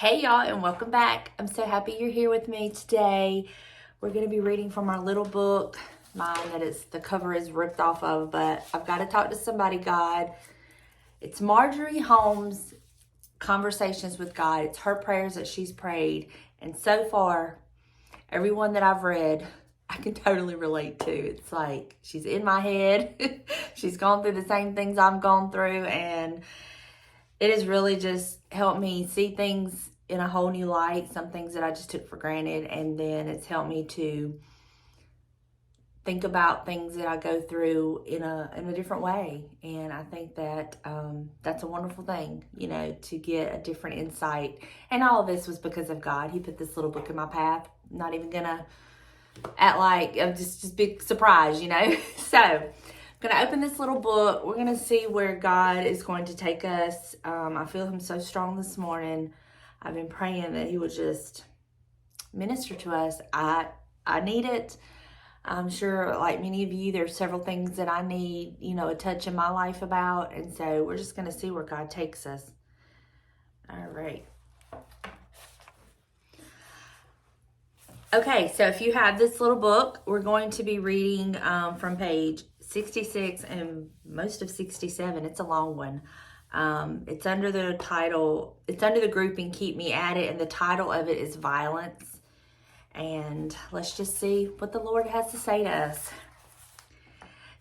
Hey y'all, and welcome back. I'm so happy you're here with me today. We're going to be reading from our little book, mine the cover is ripped off of, but I've got to talk to somebody, God. It's Marjorie Holmes' Conversations with God. It's her prayers that she's prayed, and so far, everyone that I've read, I can totally relate to. It's like she's in my head. She's gone through the same things I've gone through, and it has really just helped me see things in a whole new light, some things that I just took for granted, and then it's helped me to think about things that I go through in a different way. And I think that that's a wonderful thing, to get a different insight. And all of this was because of God. He put this little book in my path. I'm not even gonna act like I'm just big surprise, So I'm going to open this little book. We're going to see where God is going to take us. I feel him so strong this morning. I've been praying that he would just minister to us. I need it. I'm sure, like many of you, there's several things that I need, a touch in my life about. And so we're just going to see where God takes us. All right. Okay, so if you have this little book, we're going to be reading from page 66 and most of 67. It's a long one. It's under the title, it's under the grouping Keep Me At It, and the title of it is Violence. And let's just see what the Lord has to say to us.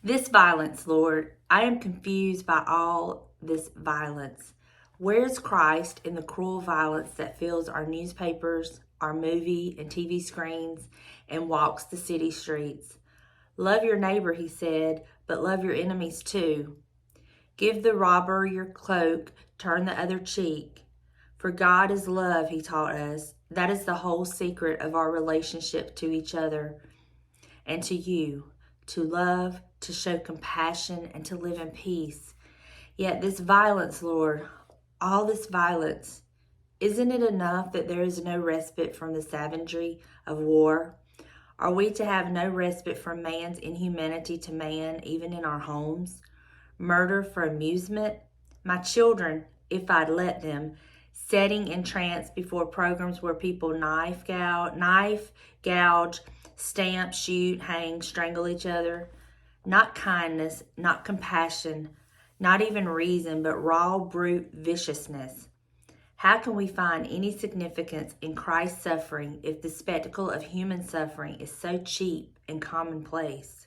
This violence, Lord, I am confused by all this violence. Where's Christ in the cruel violence that fills our newspapers, our movie and TV screens, and walks the city streets? Love your neighbor, he said, but love your enemies too. Give the robber your cloak, turn the other cheek. For God is love, he taught us. That is the whole secret of our relationship to each other and to you, to love, to show compassion, and to live in peace. Yet this violence, Lord, all this violence, isn't it enough that there is no respite from the savagery of war? Are we to have no respite from man's inhumanity to man, even in our homes? Murder for amusement? My children, if I'd let them, setting in trance before programs where people knife, gouge, stamp, shoot, hang, strangle each other. Not kindness, not compassion, not even reason, but raw, brute viciousness. How can we find any significance in Christ's suffering if the spectacle of human suffering is so cheap and commonplace?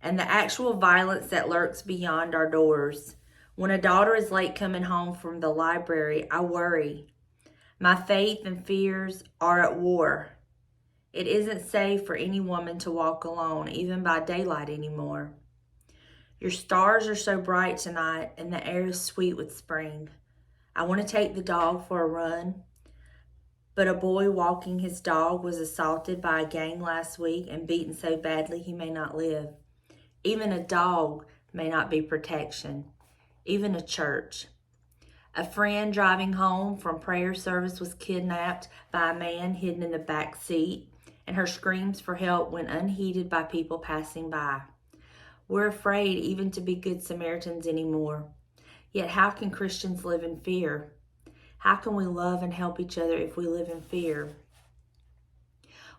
And the actual violence that lurks beyond our doors. When a daughter is late coming home from the library, I worry. My faith and fears are at war. It isn't safe for any woman to walk alone, even by daylight anymore. Your stars are so bright tonight, and the air is sweet with spring. I want to take the dog for a run, but a boy walking his dog was assaulted by a gang last week and beaten so badly he may not live. Even a dog may not be protection, even a church. A friend driving home from prayer service was kidnapped by a man hidden in the back seat, and her screams for help went unheeded by people passing by. We're afraid even to be good Samaritans anymore. Yet how can Christians live in fear? How can we love and help each other if we live in fear?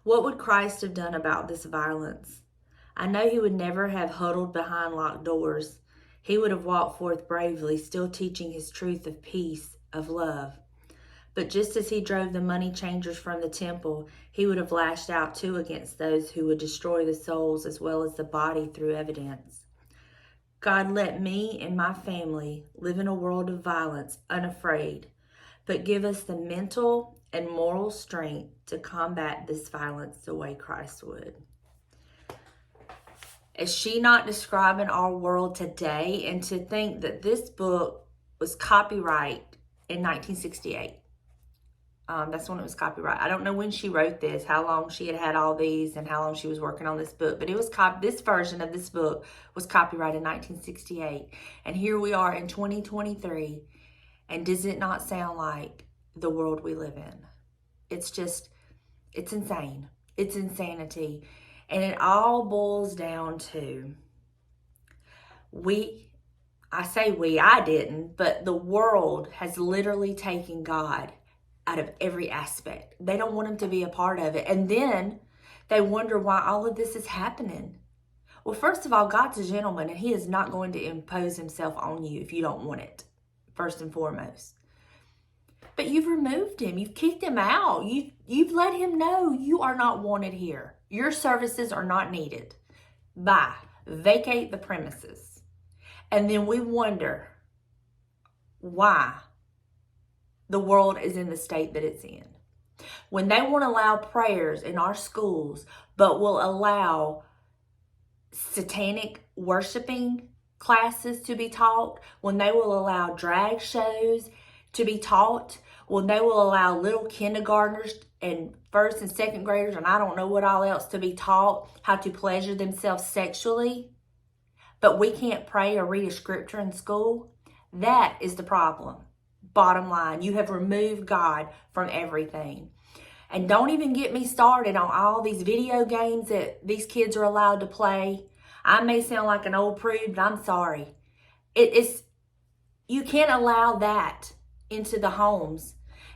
What would Christ have done about this violence? I know he would never have huddled behind locked doors. He would have walked forth bravely, still teaching his truth of peace, of love. But just as he drove the money changers from the temple, he would have lashed out too against those who would destroy the souls as well as the body through evidence. God, let me and my family live in a world of violence, unafraid, but give us the mental and moral strength to combat this violence the way Christ would. Is she not describing our world today? And to think that this book was copyright in 1968. That's when it was copyright. I don't know when she wrote this, how long she had all these, and how long she was working on this book. But it was this version of this book was copyrighted in 1968. And here we are in 2023. And does it not sound like the world we live in? It's insane. It's insanity. And it all boils down to I didn't, but the world has literally taken God out of every aspect. They don't want him to be a part of it. And then they wonder why all of this is happening. Well, first of all, God's a gentleman, and he is not going to impose himself on you if you don't want it, first and foremost. But you've removed him. You've kicked him out. You've let him know you are not wanted here. Your services are not needed. Bye. Vacate the premises. And then we wonder why the world is in the state that it's in. When they won't allow prayers in our schools, but will allow satanic worshiping classes to be taught, when they will allow drag shows to be taught, when they will allow little kindergartners and first and second graders, and I don't know what all else, to be taught how to pleasure themselves sexually, but we can't pray or read a scripture in school, that is the problem. Bottom line, you have removed God from everything. And don't even get me started on all these video games that these kids are allowed to play. I may sound like an old prude, but I'm sorry. You can't allow that into the homes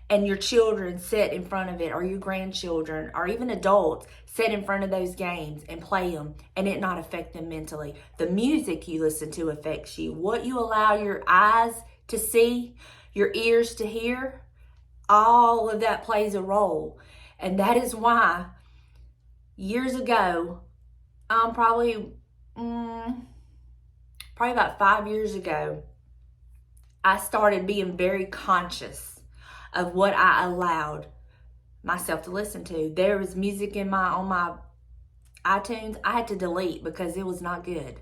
and your children sit in front of it, or your grandchildren, or even adults sit in front of those games and play them and it not affect them mentally. The music you listen to affects you. What you allow your eyes to see, your ears to hear, all of that plays a role. And that is why years ago, probably about 5 years ago, I started being very conscious of what I allowed myself to listen to. There was music on my iTunes I had to delete because it was not good.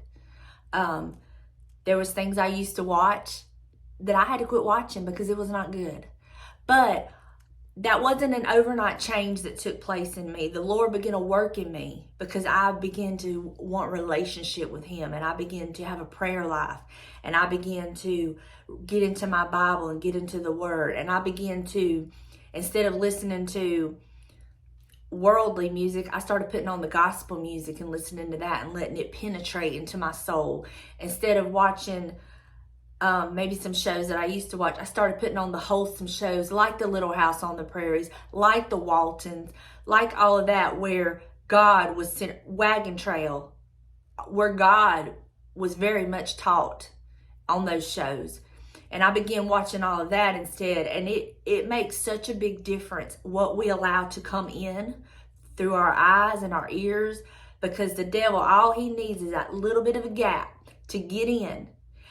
There was things I used to watch that I had to quit watching because it was not good. But that wasn't an overnight change that took place in me. The Lord began to work in me because I began to want relationship with him, and I began to have a prayer life, and I began to get into my Bible and get into the Word, and I began to, instead of listening to worldly music, I started putting on the gospel music and listening to that and letting it penetrate into my soul. Instead of watching maybe some shows that I used to watch, I started putting on the wholesome shows like the Little House on the Prairies, like the Waltons, like all of that, where God was sent, Wagon Trail, where God was very much taught on those shows. And I began watching all of that instead. And it makes such a big difference what we allow to come in through our eyes and our ears, because the devil, all he needs is that little bit of a gap to get in.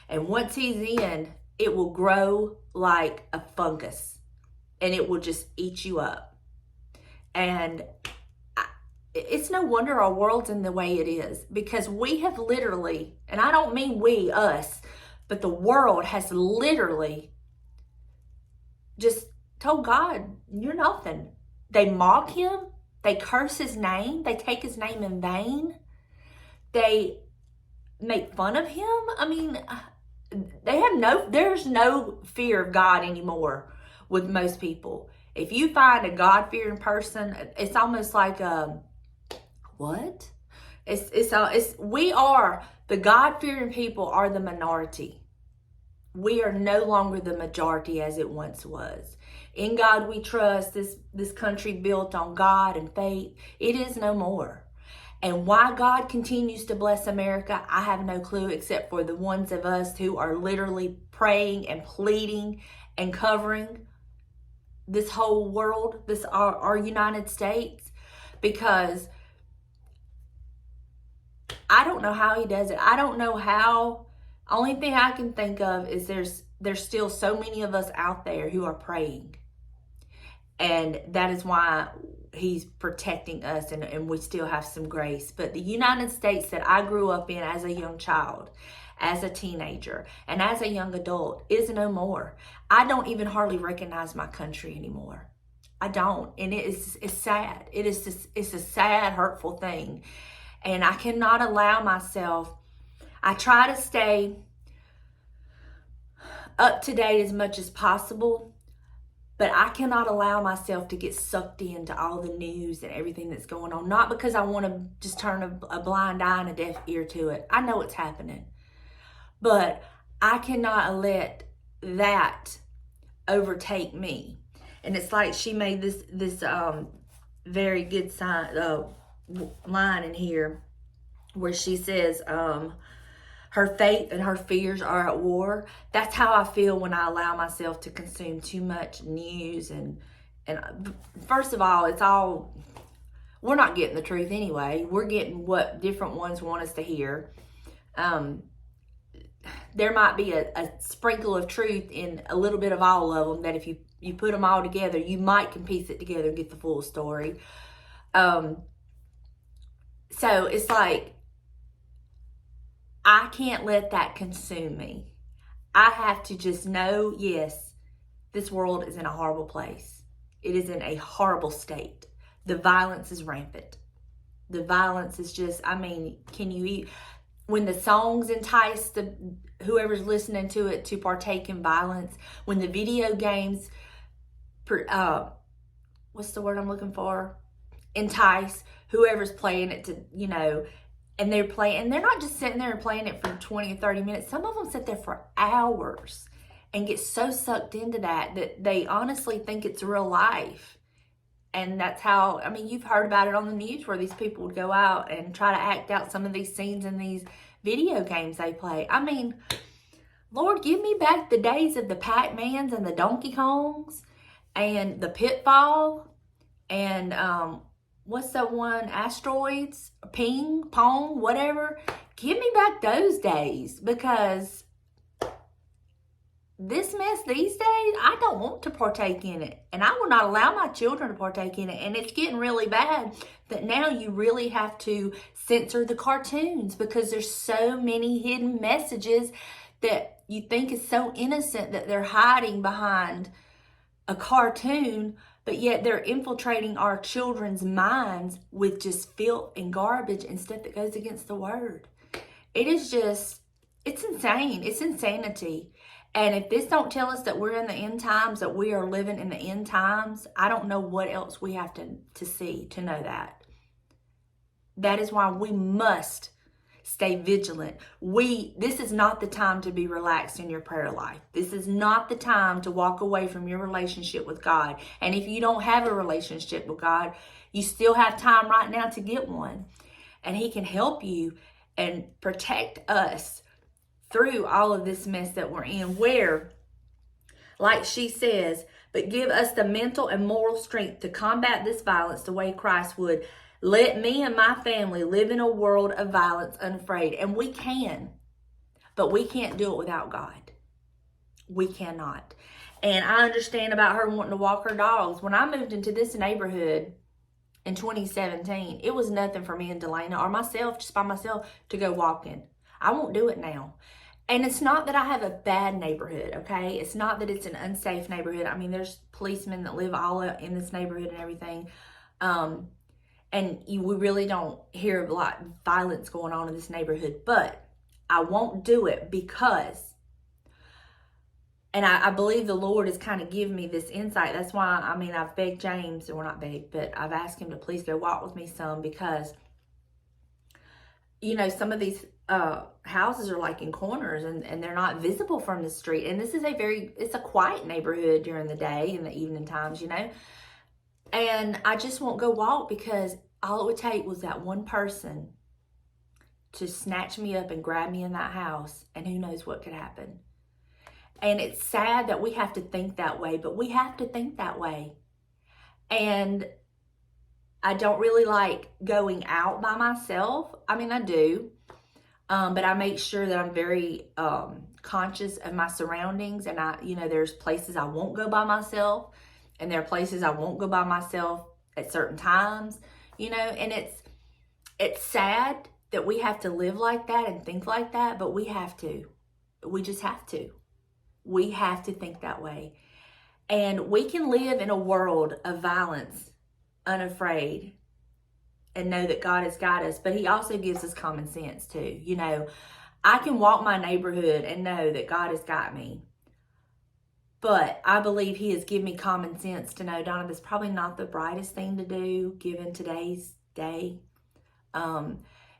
And once he's in, it will grow like a fungus and it will just eat you up. And it's no wonder our world's in the way it is, because we have literally, and I don't mean we, us, but the world has literally just told God, you're nothing. They mock him. They curse his name. They take his name in vain. They make fun of him. I mean, there's no fear of God anymore with most people. If you find a God-fearing person, it's almost like, what? We are, the God-fearing people are the minority. We are no longer the majority as it once was. In God we trust, this country built on God and faith, it is no more. And why God continues to bless America, I have no clue, except for the ones of us who are literally praying and pleading and covering this whole world, our United States, because I don't know how he does it. I don't know how. Only thing I can think of is there's still so many of us out there who are praying. And that is why he's protecting us, and we still have some grace. But the United States that I grew up in as a young child, as a teenager, and as a young adult is no more. I don't even hardly recognize my country anymore. I don't. And it's sad. It's a sad, hurtful thing. And I cannot allow myself, I try to stay up to date as much as possible, but I cannot allow myself to get sucked into all the news and everything that's going on. Not because I want to just turn a blind eye and a deaf ear to it. I know it's happening. But I cannot let that overtake me. And it's like she made this very good line in here where she says, her faith and her fears are at war. That's how I feel when I allow myself to consume too much news. And first of all, we're not getting the truth anyway. We're getting what different ones want us to hear. There might be a sprinkle of truth in a little bit of all of them, that if you put them all together, you might can piece it together and get the full story. So it's like, I can't let that consume me. I have to just know, yes, this world is in a horrible place. It is in a horrible state. The violence is rampant. The violence is just, when the songs entice whoever's listening to it to partake in violence, when the video games, what's the word I'm looking for? Entice whoever's playing it to, and they're playing, and they're not just sitting there and playing it for 20 or 30 minutes. Some of them sit there for hours and get so sucked into that they honestly think it's real life. And that's how, you've heard about it on the news where these people would go out and try to act out some of these scenes in these video games they play. Lord, give me back the days of the Pac-Mans and the Donkey Kongs and the Pitfall and, what's that one? Asteroids, ping, pong, whatever. Give me back those days, because this mess these days, I don't want to partake in it. And I will not allow my children to partake in it. And it's getting really bad that now you really have to censor the cartoons, because there's so many hidden messages that you think is so innocent that they're hiding behind a cartoon, but yet they're infiltrating our children's minds with just filth and garbage and stuff that goes against the word. It is just, it's insane. It's insanity. And if this don't tell us that we're in the end times, that we are living in the end times, I don't know what else we have to see to know that. That is why we must stay vigilant. This is not the time to be relaxed in your prayer life. This is not the time to walk away from your relationship with God. And if you don't have a relationship with God, you still have time right now to get one. And He can help you and protect us through all of this mess that we're in, where, like she says, but give us the mental and moral strength to combat this violence the way Christ would. Let me and my family live in a world of violence unafraid. And we can, but we can't do it without God. We cannot. And I understand about her wanting to walk her dogs. When I moved into this neighborhood in 2017, it was nothing for me and Delana or myself, just by myself, to go walking. I won't do it now. And it's not that I have a bad neighborhood, okay? It's not that it's an unsafe neighborhood. There's policemen that live all in this neighborhood and everything. We really don't hear a lot of violence going on in this neighborhood. But I won't do it because, and I believe the Lord has kind of given me this insight. That's why, I've begged James, or not begged, but I've asked him to please go walk with me some, because, some of these houses are like in corners and they're not visible from the street. And this is it's a quiet neighborhood during the day and the evening times, And I just won't go walk, because all it would take was that one person to snatch me up and grab me in that house, and who knows what could happen. And it's sad that we have to think that way, but we have to think that way. And I don't really like going out by myself. I do, but I make sure that I'm very conscious of my surroundings. And there's places I won't go by myself, and there are places I won't go by myself at certain times, and it's sad that we have to live like that and think like that, but we have to. We just have to. We have to think that way. And we can live in a world of violence unafraid and know that God has got us, but He also gives us common sense too. I can walk my neighborhood and know that God has got me. But I believe He has given me common sense to know, Donna, that's probably not the brightest thing to do given today's day.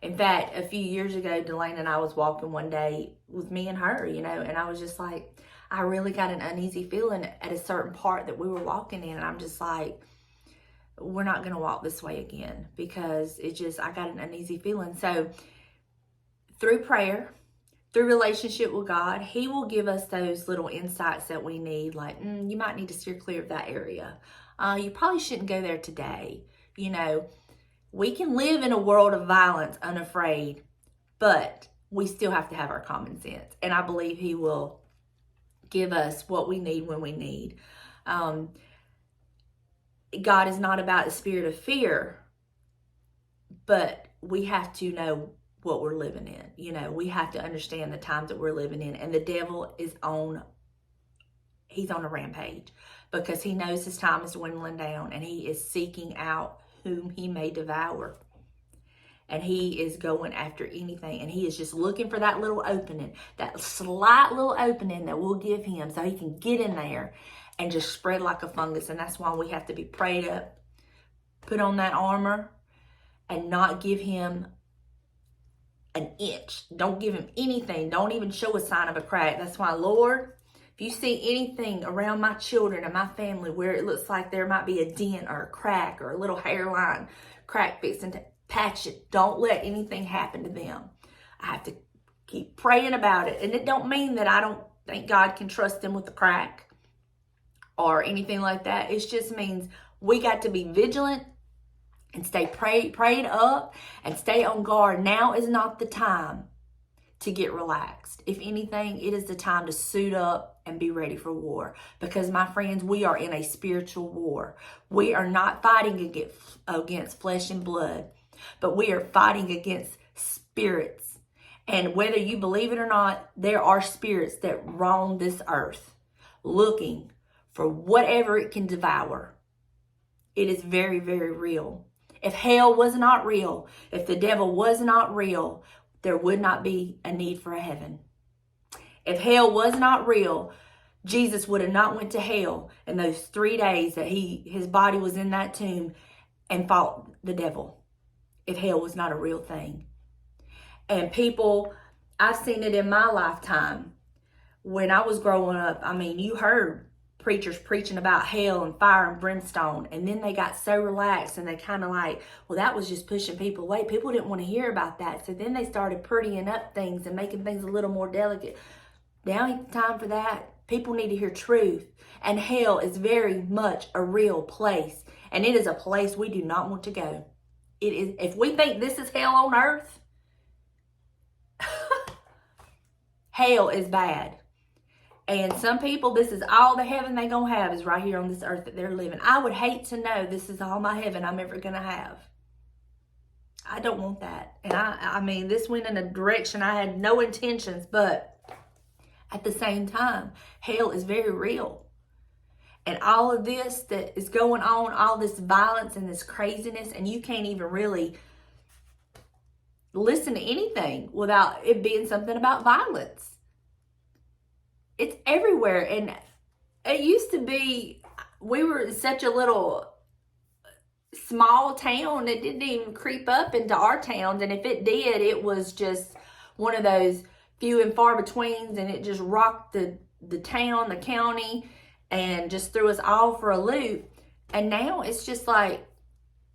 In fact, a few years ago, Delane and I was walking one day with me and her, and I was just like, I really got an uneasy feeling at a certain part that we were walking in. And I'm just like, we're not going to walk this way again, because I got an uneasy feeling. So through prayer, through relationship with God, He will give us those little insights that we need. Like, you might need to steer clear of that area. You probably shouldn't go there today. We can live in a world of violence unafraid, but we still have to have our common sense. And I believe He will give us what we need when we need. God is not about the spirit of fear, but we have to know what we're living in. We have to understand the times that we're living in. And the devil he's on a rampage, because he knows his time is dwindling down, and he is seeking out whom he may devour. And he is going after anything. And he is just looking for that little opening, that slight little opening that we'll give him so he can get in there and just spread like a fungus. And that's why we have to be prayed up, put on that armor, and not give him an inch. Don't give him anything. Don't even show a sign of a crack. That's why, Lord, if you see anything around my children and my family where it looks like there might be a dent or a crack or a little hairline crack fixing to patch it, don't let anything happen to them. I have to keep praying about it. And it don't mean that I don't think God can trust them with the crack or anything like that. It just means we got to be vigilant and stay prayed up and stay on guard. Now is not the time to get relaxed. If anything, it is the time to suit up and be ready for war. Because, my friends, we are in a spiritual war. We are not fighting against flesh and blood, but we are fighting against spirits. And whether you believe it or not, there are spirits that roam this earth looking for whatever it can devour. It is very, very real. If hell was not real, if the devil was not real, there would not be a need for a heaven. If hell was not real, Jesus would have not went to hell in those 3 days that his body was in that tomb and fought the devil. If hell was not a real thing. And people, I've seen it in my lifetime. When I was growing up, you heard preachers preaching about hell and fire and brimstone, and then they got so relaxed and they kind of like, well, that was just pushing people away. People didn't want to hear about that, so then they started prettying up things and making things a little more delicate. Now ain't the time for that. People need to hear truth, and hell is very much a real place, and it is a place we do not want to go. It is. If we think this is hell on earth, hell is bad. And some people, this is all the heaven they gonna have is right here on this earth that they're living. I would hate to know this is all my heaven I'm ever gonna have. I don't want that. And this went in a direction I had no intentions, but at the same time, hell is very real. And all of this that is going on, all this violence and this craziness, and you can't even really listen to anything without it being something about violence. It's everywhere. And it used to be, we were such a little small town, it didn't even creep up into our towns. And if it did, it was just one of those few and far betweens, and it just rocked the town, the county, and just threw us all for a loop. And now it's just like,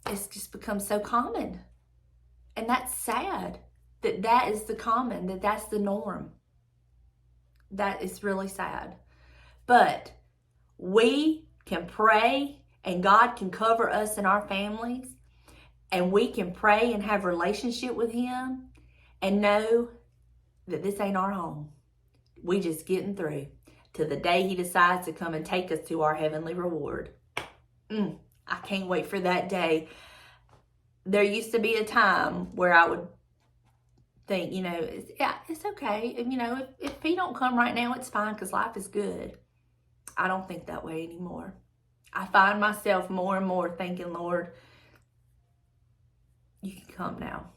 it's just become so common. And that's sad that is the common, that's the norm. That is really sad. But we can pray, and God can cover us and our families, and we can pray and have a relationship with Him and know that this ain't our home. We just getting through to the day He decides to come and take us to our heavenly reward. I can't wait for that day. There used to be a time where I would think, it's okay. If He don't come right now, it's fine, because life is good. I don't think that way anymore. I find myself more and more thinking, Lord, you can come now.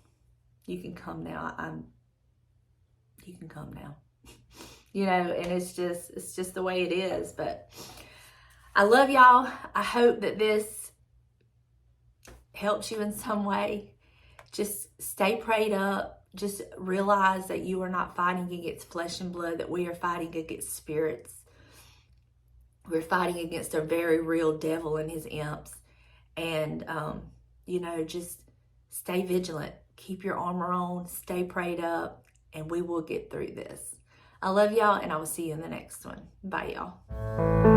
You can come now. You can come now. And it's just the way it is. But I love y'all. I hope that this helps you in some way. just stay prayed up. Just realize that you are not fighting against flesh and blood, that we are fighting against spirits. We're fighting against a very real devil and his imps. And, just stay vigilant. Keep your armor on. Stay prayed up. And we will get through this. I love y'all, and I will see you in the next one. Bye, y'all.